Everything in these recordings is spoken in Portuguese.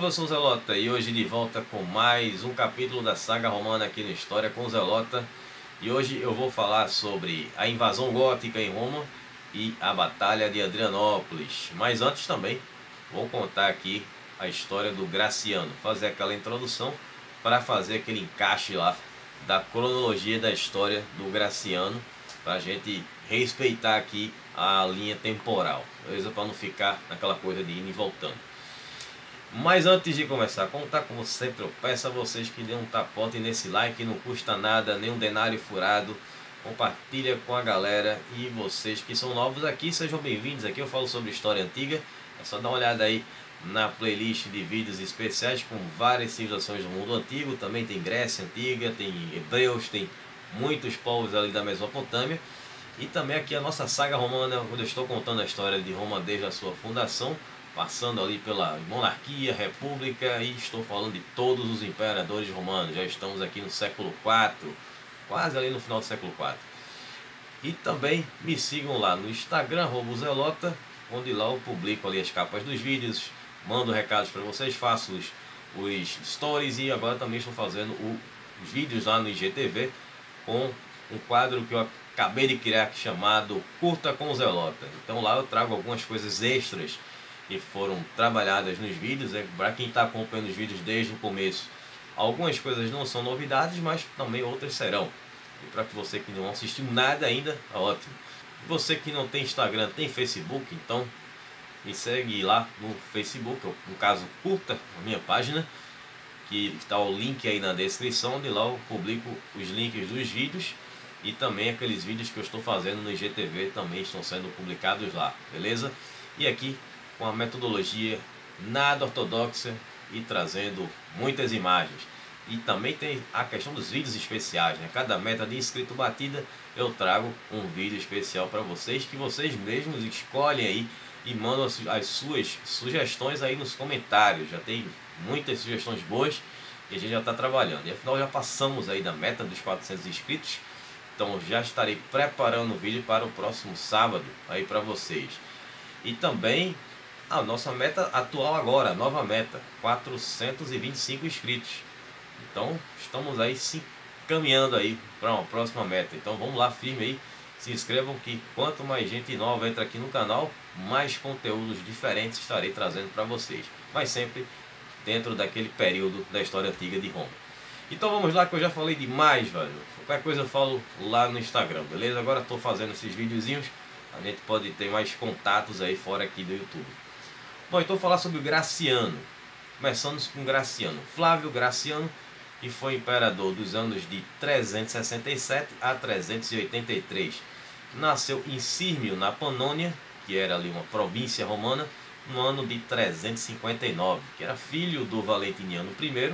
Salve, eu sou o Zelota e hoje de volta com mais um capítulo da saga romana aqui no História com o Zelota. E hoje eu vou falar sobre a invasão gótica em Roma e a Batalha de Adrianópolis. Mas antes também vou contar aqui a história do Graciano, fazer aquela introdução para fazer aquele encaixe lá da cronologia da história do Graciano, para a gente respeitar aqui a linha temporal, beleza? Para não ficar naquela coisa de ir e voltando. Mas antes de começar a contar, como sempre eu peço a vocês que dêem um tapote nesse like, não custa nada, nem um denário furado. Compartilha com a galera, e vocês que são novos aqui, sejam bem-vindos. Aqui eu falo sobre história antiga, é só dar uma olhada aí na playlist de vídeos especiais com várias civilizações do mundo antigo. Também tem Grécia Antiga, tem Hebreus, tem muitos povos ali da Mesopotâmia. E também aqui a nossa saga romana, onde eu estou contando a história de Roma desde a sua fundação, passando ali pela monarquia, república, e estou falando de todos os imperadores romanos. Já estamos aqui no século IV, quase ali no final do século IV. E também me sigam lá no Instagram, @zelota, onde lá eu publico ali as capas dos vídeos, mando recados para vocês, faço os stories, e agora também estou fazendo os vídeos lá no IGTV com um quadro que eu acabei de criar chamado Curta com o Zelota. Então lá eu trago algumas coisas extras que foram trabalhadas nos vídeos, para quem está acompanhando os vídeos desde o começo. Algumas coisas não são novidades, mas também outras serão. E para você que não assistiu nada ainda, é ótimo. E você que não tem Instagram, tem Facebook, então me segue lá no Facebook, no caso curta a minha página, que está o link aí na descrição, de lá eu publico os links dos vídeos, e também aqueles vídeos que eu estou fazendo no IGTV também estão sendo publicados lá, beleza? E aqui com a metodologia nada ortodoxa e trazendo muitas imagens. E também tem a questão dos vídeos especiais, né? Cada meta de inscrito batida eu trago um vídeo especial para vocês, que vocês mesmos escolhem aí e mandam as suas sugestões aí nos comentários. Já tem muitas sugestões boas e a gente já está trabalhando. E afinal já passamos aí da meta dos 400 inscritos, então já estarei preparando o vídeo para o próximo sábado aí para vocês. E também a nossa meta atual agora, a nova meta, 425 inscritos. Então estamos aí se caminhando aí para uma próxima meta. Então vamos lá, firme aí, se inscrevam, que quanto mais gente nova entra aqui no canal, mais conteúdos diferentes estarei trazendo para vocês. Mas sempre dentro daquele período da história antiga de Roma. Então vamos lá, que eu já falei demais, velho. Qualquer coisa eu falo lá no Instagram, beleza? Agora estou fazendo esses videozinhos, a gente pode ter mais contatos aí fora aqui do YouTube. Bom, então vou falar sobre o Graciano. Começando com Graciano, Flávio Graciano, que foi imperador dos anos de 367 a 383. Nasceu em Sírmio, na Panônia, que era ali uma província romana, no ano de 359, que era filho do Valentiniano I,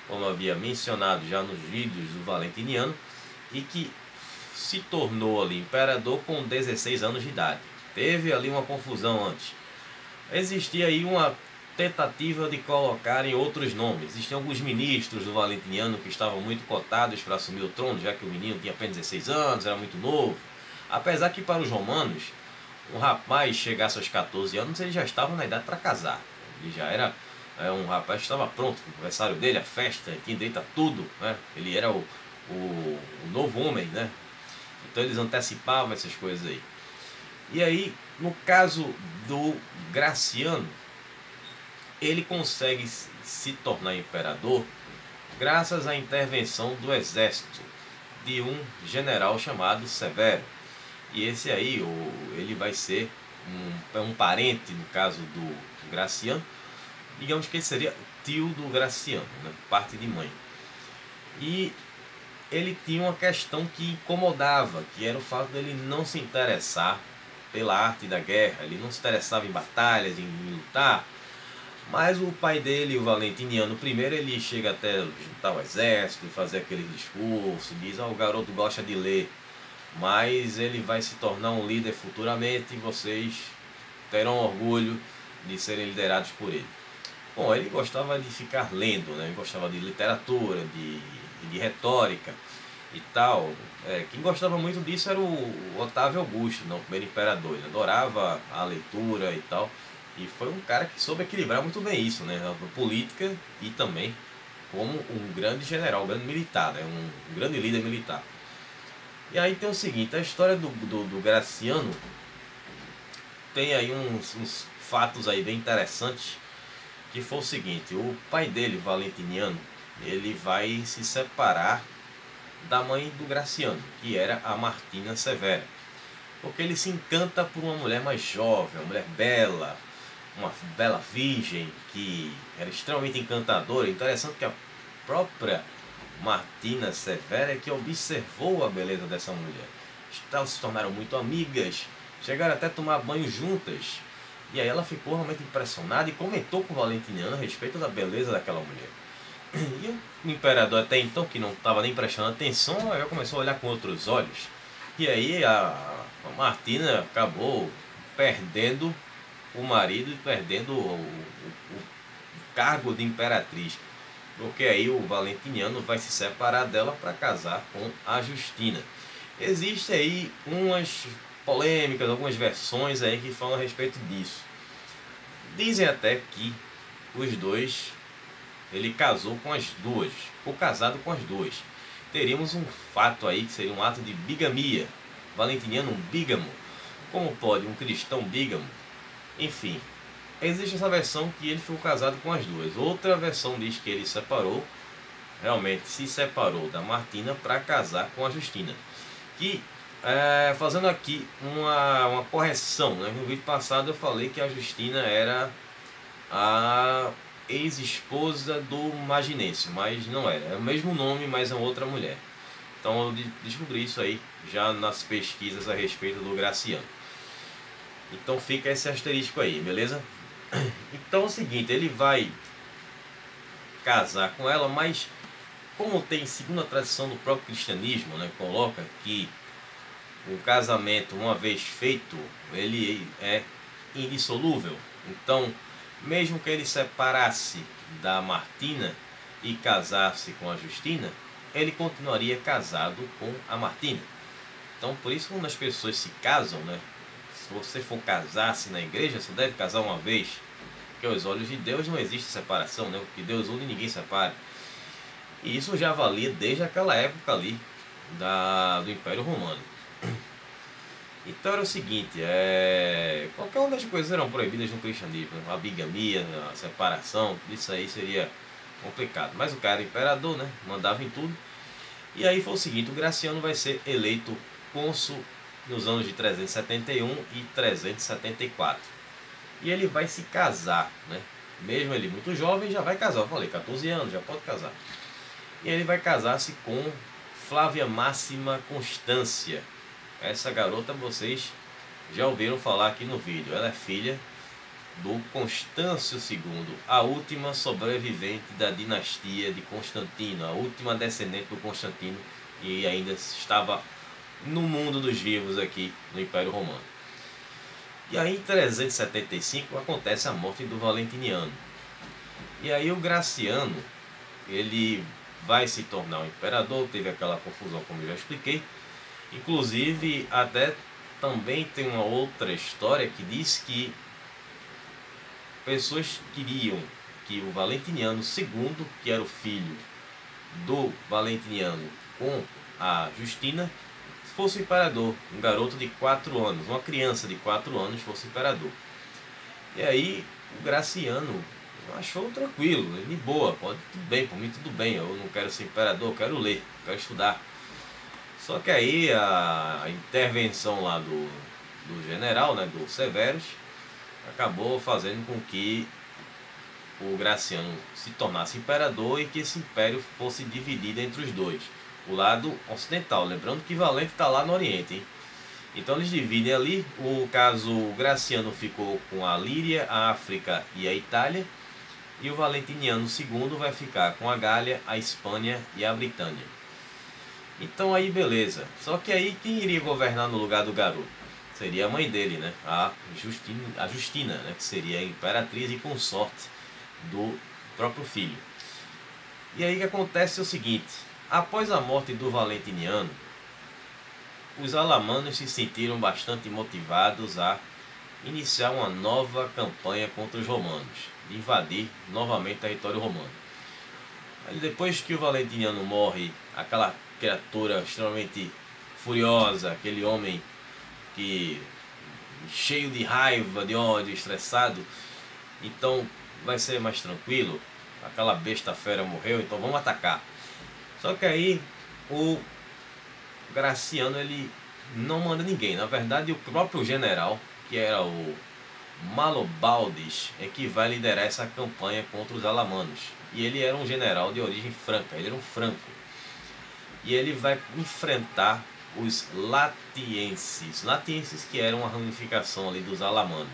como eu havia mencionado já nos vídeos do Valentiniano, e que se tornou ali imperador com 16 anos de idade. Teve ali uma confusão antes. Existia aí uma tentativa de colocarem outros nomes. Existiam alguns ministros do Valentiniano que estavam muito cotados para assumir o trono, já que o menino tinha apenas 16 anos, era muito novo. Apesar que para os romanos, um rapaz chegasse aos 14 anos, ele já estava na idade para casar. Ele já era um rapaz que estava pronto, o aniversário dele, a festa, tinha direito a tudo, né? Ele era o novo homem, né? Então eles antecipavam essas coisas aí. E aí, no caso do Graciano, ele consegue se tornar imperador graças à intervenção do exército de um general chamado Severo. E esse aí, ele vai ser um parente, no caso do Graciano, digamos que ele seria tio do Graciano, né? Parte de mãe. E ele tinha uma questão que incomodava, que era o fato dele não se interessar pela arte da guerra. Ele não se interessava em batalhas, em lutar. Mas o pai dele, o Valentiniano I, ele chega até juntar o exército, fazer aquele discurso, diz: o garoto gosta de ler, mas ele vai se tornar um líder futuramente e vocês terão orgulho de serem liderados por ele. Bom, ele gostava de ficar lendo, né? Ele gostava de literatura, de retórica e tal. Quem gostava muito disso era o Otávio Augusto, não, o primeiro imperador. Ele adorava a leitura e tal. E foi um cara que soube equilibrar muito bem isso, né? Na política e também como um grande general, um grande militar, né? Um grande líder militar. E aí tem o seguinte, a história do Graciano tem aí uns fatos aí bem interessantes, que foi o seguinte: o pai dele, Valentiniano, ele vai se separar da mãe do Graciano, que era a Martina Severa, porque ele se encanta por uma mulher mais jovem, uma mulher bela, uma bela virgem, que era extremamente encantadora. Interessante que a própria Martina Severa é que observou a beleza dessa mulher. Elas se tornaram muito amigas, chegaram até a tomar banho juntas. E aí ela ficou realmente impressionada e comentou com o Valentiniano a respeito da beleza daquela mulher. E o imperador, até então, que não estava nem prestando atenção, aí começou a olhar com outros olhos. E aí a Martina acabou perdendo o marido e perdendo o cargo de imperatriz. Porque aí o Valentiniano vai se separar dela para casar com a Justina. Existem aí umas polêmicas, algumas versões aí que falam a respeito disso. Dizem até que os dois, ele casou com as duas, ou casado com as duas. Teríamos um fato aí que seria um ato de bigamia. Valentiniano um bígamo. Como pode um cristão bígamo? Enfim, existe essa versão que ele ficou casado com as duas. Outra versão diz que ele separou, realmente se separou da Martina para casar com a Justina. Que, fazendo aqui uma correção, né? No vídeo passado eu falei que a Justina era a ex-esposa do Maginense, mas não era. É o mesmo nome, mas é outra mulher. Então eu descobri isso aí já nas pesquisas a respeito do Graciano. Então fica esse asterisco aí, beleza? Então é o seguinte, ele vai casar com ela, mas como tem, segundo a tradição do próprio cristianismo, né, coloca que o casamento, uma vez feito, ele é indissolúvel. Então, mesmo que ele separasse da Martina e casasse com a Justina, ele continuaria casado com a Martina. Então, por isso, quando as pessoas se casam, né, se você for casar-se na igreja, você deve casar uma vez, porque aos olhos de Deus não existe separação, né? O que Deus une, ninguém separa. E isso já valia desde aquela época ali do Império Romano. Então era o seguinte, qualquer uma das coisas eram proibidas no cristianismo, a bigamia, a separação, isso aí seria complicado. Mas o cara era imperador, né? Mandava em tudo. E aí foi o seguinte, o Graciano vai ser eleito cônsul nos anos de 371 e 374. E ele vai se casar, né? Mesmo ele muito jovem, já vai casar. Eu falei, 14 anos, já pode casar. E ele vai casar-se com Flávia Máxima Constância. Essa garota vocês já ouviram falar aqui no vídeo. Ela é filha do Constâncio II, a última sobrevivente da dinastia de Constantino, a última descendente do Constantino, e ainda estava no mundo dos vivos aqui no Império Romano. E aí em 375 acontece a morte do Valentiniano. E aí o Graciano, ele vai se tornar um imperador, teve aquela confusão como eu já expliquei. Inclusive até também tem uma outra história que diz que pessoas queriam que o Valentiniano II, que era o filho do Valentiniano com a Justina, fosse imperador. Um garoto de 4 anos, uma criança de 4 anos fosse imperador. E aí o Graciano achou tranquilo, de boa, pode, tudo bem, por mim tudo bem, eu não quero ser imperador, eu quero ler, eu quero estudar. Só que aí a intervenção lá do general, né, do Severus, acabou fazendo com que o Graciano se tornasse imperador e que esse império fosse dividido entre os dois. O lado ocidental, lembrando que Valente está lá no Oriente, hein? Então eles dividem ali. O caso Graciano ficou com a Líria, a África e a Itália, e o Valentiniano II vai ficar com a Gália, a Espanha e a Britânia. Então aí beleza. Só que aí quem iria governar no lugar do garoto? Seria a mãe dele, né? A Justina, né? Que seria a imperatriz e consorte do próprio filho. E aí que acontece é o seguinte: após a morte do Valentiniano, os alamanos se sentiram bastante motivados a iniciar uma nova campanha contra os romanos, de invadir novamente o território romano. Aí depois que o Valentiniano morre, aquela criatura extremamente furiosa, aquele homem que cheio de raiva, de ódio, estressado, então vai ser mais tranquilo, aquela besta fera morreu, então vamos atacar. Só que aí o Graciano ele não manda ninguém, na verdade o próprio general, que era o Malobaldes, é que vai liderar essa campanha contra os alamanos. E ele era um general de origem franca, ele era um franco. E ele vai enfrentar os latienses. Latienses que eram uma ramificação ali dos alamanos.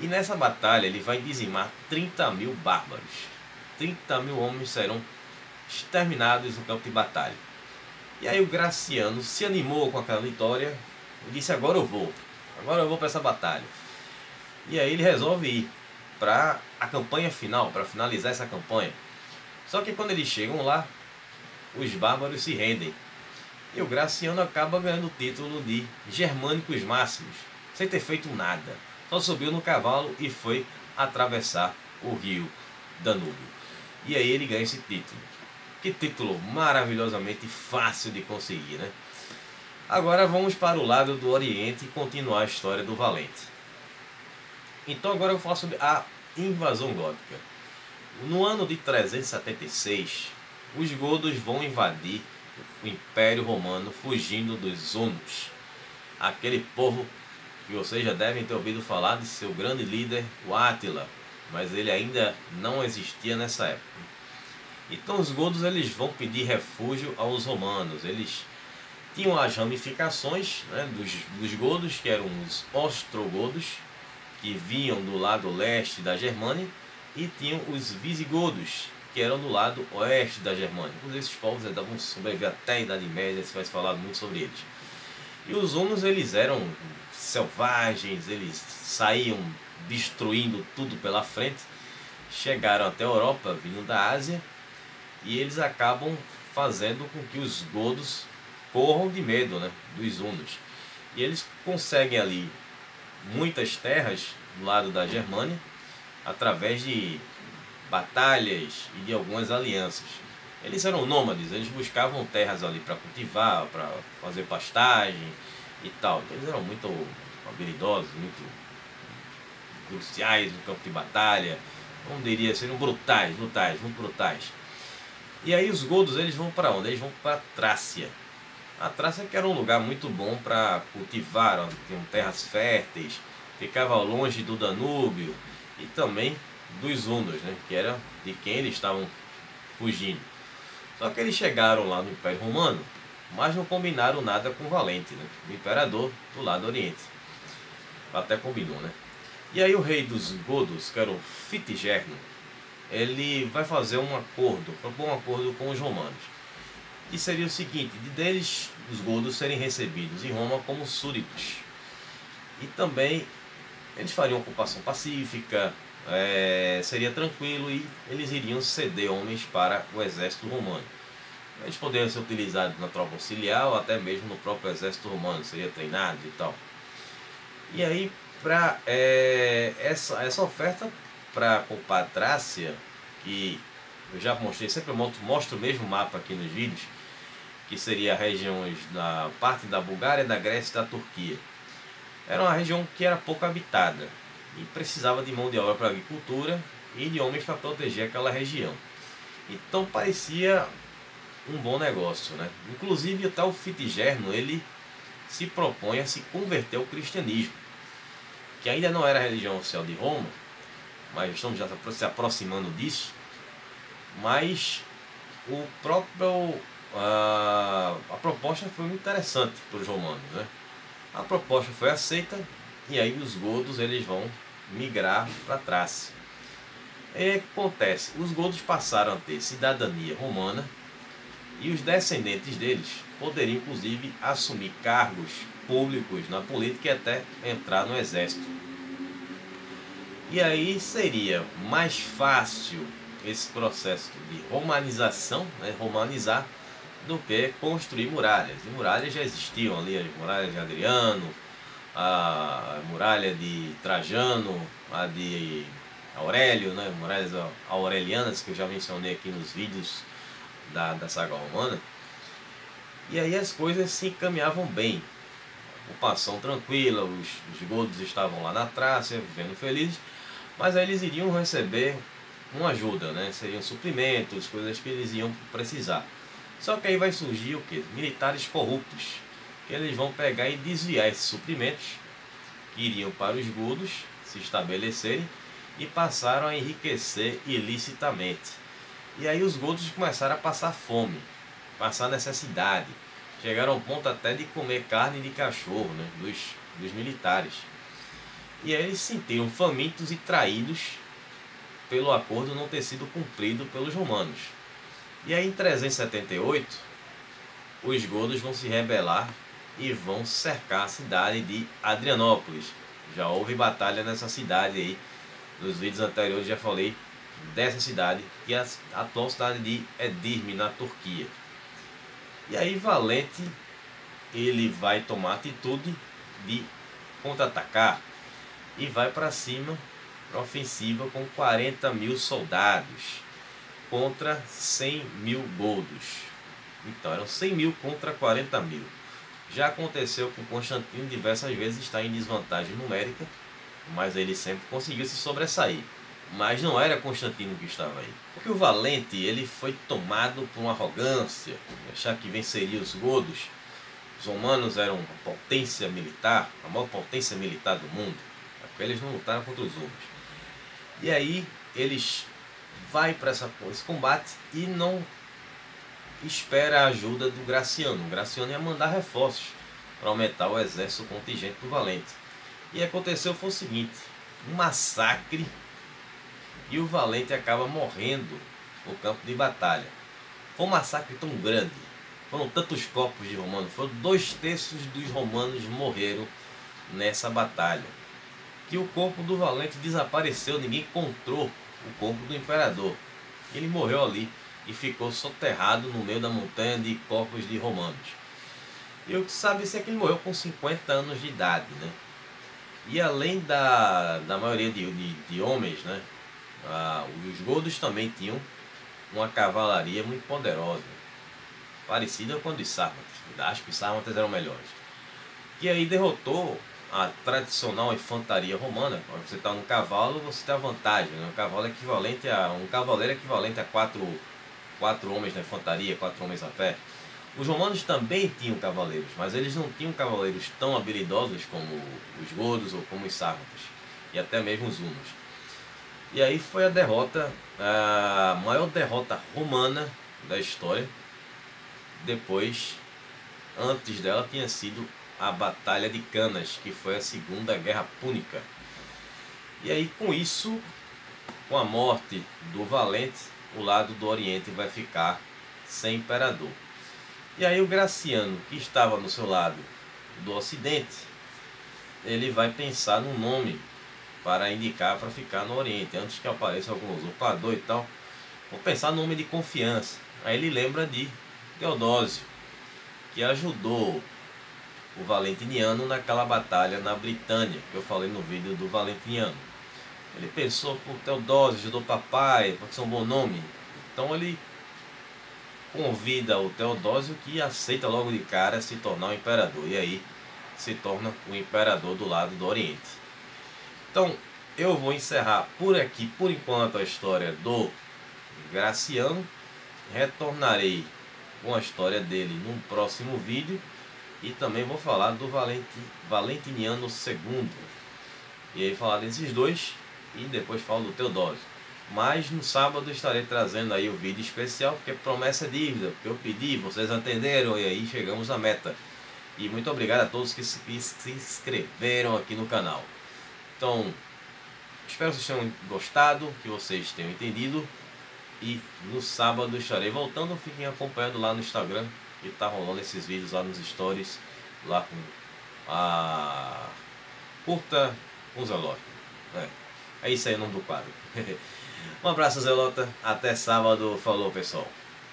E nessa batalha ele vai dizimar 30.000 bárbaros. 30.000 homens serão exterminados no campo de batalha. E aí o Graciano se animou com aquela vitória e disse: agora eu vou para essa batalha. E aí ele resolve ir para a campanha final, para finalizar essa campanha. Só que quando eles chegam lá, os bárbaros se rendem. E o Graciano acaba ganhando o título de Germânicos Máximos, sem ter feito nada. Só subiu no cavalo e foi atravessar o rio Danúbio. E aí ele ganha esse título. Que título maravilhosamente fácil de conseguir, né? Agora vamos para o lado do Oriente e continuar a história do Valente. Então agora eu falo sobre a invasão gótica. No ano de 376, os godos vão invadir o Império Romano fugindo dos hunos. Aquele povo que vocês já devem ter ouvido falar de seu grande líder, o Átila, mas ele ainda não existia nessa época. Então os godos eles vão pedir refúgio aos romanos. Eles tinham as ramificações, né, dos godos, que eram os ostrogodos, que vinham do lado leste da Germânia, e tinham os visigodos, que eram do lado oeste da Germânia. Esses povos vão sobreviver até a Idade Média, se vai falar muito sobre eles. E os hunos eles eram selvagens, eles saíam destruindo tudo pela frente, chegaram até a Europa, vindo da Ásia, e eles acabam fazendo com que os godos corram de medo, né, dos hunos. E eles conseguem ali muitas terras do lado da Germânia, através de batalhas e de algumas alianças. Eles eram nômades, eles buscavam terras ali para cultivar, para fazer pastagem e tal. Então, eles eram muito habilidosos, muito cruciais no campo de batalha, como diria, seriam brutais, muito brutais. E aí os godos eles vão para onde? Eles vão para Trácia. A Trácia que era um lugar muito bom para cultivar, onde tinham terras férteis, ficava longe do Danúbio e também dos hunos, né, que era de quem eles estavam fugindo. Só que eles chegaram lá no Império Romano, mas não combinaram nada com o Valente, né, o imperador do lado oriente. Até combinou, né? E aí o rei dos godos, que era o Fitigérno, ele vai fazer um acordo, propor um acordo com os romanos. Que seria o seguinte, de deles, os godos, serem recebidos em Roma como súditos. E também eles fariam ocupação pacífica, seria tranquilo e eles iriam ceder homens para o exército romano. Eles poderiam ser utilizados na tropa auxiliar ou até mesmo no próprio exército romano, seria treinado e tal. E aí, para essa oferta para ocupar a Trácia, que eu já mostrei, sempre eu mostro o mesmo mapa aqui nos vídeos, que seria regiões da parte da Bulgária, da Grécia e da Turquia. Era uma região que era pouco habitada e precisava de mão de obra para agricultura e de homens para proteger aquela região. Então parecia um bom negócio, né? Inclusive até o Fitigérno, ele se propõe a se converter ao cristianismo, que ainda não era a religião oficial de Roma, mas estamos já se aproximando disso. Mas o próprio a proposta foi muito interessante para os romanos, né? A proposta foi aceita e aí os godos eles vão migrar para Trácia. E o que acontece? Os godos passaram a ter cidadania romana e os descendentes deles poderiam inclusive assumir cargos públicos na política e até entrar no exército. E aí seria mais fácil esse processo de romanização, né, romanizar, do que construir muralhas. E muralhas já existiam ali, as muralhas de Adriano, a muralha de Trajano, a de Aurélio, né? Muralhas aurelianas, que eu já mencionei aqui nos vídeos da saga romana. E aí as coisas se encaminhavam bem, ocupação tranquila, os godos estavam lá na Trácia, vivendo felizes, mas aí eles iriam receber uma ajuda, né? Seriam suprimentos, coisas que eles iam precisar. Só que aí vai surgir o quê? Militares corruptos, que eles vão pegar e desviar esses suprimentos que iriam para os godos se estabelecerem e passaram a enriquecer ilicitamente. E aí os godos começaram a passar fome, passar necessidade. Chegaram ao ponto até de comer carne de cachorro, né, dos militares. E aí eles se sentiram famintos e traídos pelo acordo não ter sido cumprido pelos romanos. E aí em 378, os godos vão se rebelar e vão cercar a cidade de Adrianópolis. Já houve batalha nessa cidade aí. Nos vídeos anteriores já falei dessa cidade, que é a atual cidade de Edirne, na Turquia. E aí Valente, ele vai tomar a atitude de contra-atacar e vai para cima, para ofensiva, com 40 mil soldados contra 100 mil godos. Então eram 100 mil contra 40 mil. Já aconteceu com Constantino diversas vezes estar em desvantagem numérica, mas ele sempre conseguiu se sobressair. Mas não era Constantino que estava aí. Porque o Valente, ele foi tomado por uma arrogância, achar que venceria os godos. Os romanos eram uma potência militar, a maior potência militar do mundo. Porque eles não lutaram contra os hunos. E aí eles vai para esse combate e não espera a ajuda do Graciano. O Graciano ia mandar reforços para aumentar o exército contingente do Valente. E aconteceu foi o seguinte, um massacre, e o Valente acaba morrendo no campo de batalha. Foi um massacre tão grande, foram tantos corpos de romanos, foram 2/3 dos romanos morreram nessa batalha, que o corpo do Valente desapareceu, ninguém encontrou o corpo do imperador. Ele morreu ali e ficou soterrado no meio da montanha de corpos de romanos. E o que sabe é que ele morreu com 50 anos de idade, né? E além da maioria de homens, né? Os godos também tinham uma cavalaria muito poderosa, parecida com a dos sármatas. Acho que os sármatas eram melhores. E aí derrotou a tradicional infantaria romana. Quando você está no cavalo, você tem a vantagem, né? Um cavaleiro equivalente a quatro homens na infantaria, 4 homens a pé. Os romanos também tinham cavaleiros, mas eles não tinham cavaleiros tão habilidosos como os godos ou como os sármatas, e até mesmo os hunos. E aí foi a maior derrota romana da história. Depois, antes dela, tinha sido a Batalha de Canas, que foi a Segunda Guerra Púnica. E aí com isso, com a morte do Valente, o lado do Oriente vai ficar sem imperador. E aí o Graciano, que estava no seu lado do Ocidente, ele vai pensar num nome para indicar para ficar no Oriente, antes que apareça algum usurpador e tal. Vou pensar no nome de confiança. Aí ele lembra de Teodósio, que ajudou o Valentiniano naquela batalha na Britânia, que eu falei no vídeo do Valentiniano. Ele pensou, pô, Teodósio ajudou papai, pode ser um bom nome. Então ele convida o Teodósio, que aceita logo de cara se tornar o imperador. E aí se torna o imperador do lado do Oriente. Então eu vou encerrar por aqui, por enquanto, a história do Graciano. Retornarei com a história dele num próximo vídeo. E também vou falar do Valentiniano II. E aí falar desses dois e depois falo do Teodósio. Mas no sábado estarei trazendo aí o vídeo especial, porque promessa é dívida, porque eu pedi, vocês atenderam e aí chegamos à meta. E muito obrigado a todos que se inscreveram aqui no canal. Então, espero que vocês tenham gostado, que vocês tenham entendido. E no sábado estarei voltando, fiquem acompanhando lá no Instagram, que tá rolando esses vídeos lá nos stories, lá com a Curta com Zelota. É isso aí o nome do quadro. Um abraço, Zelota, até sábado, falou pessoal.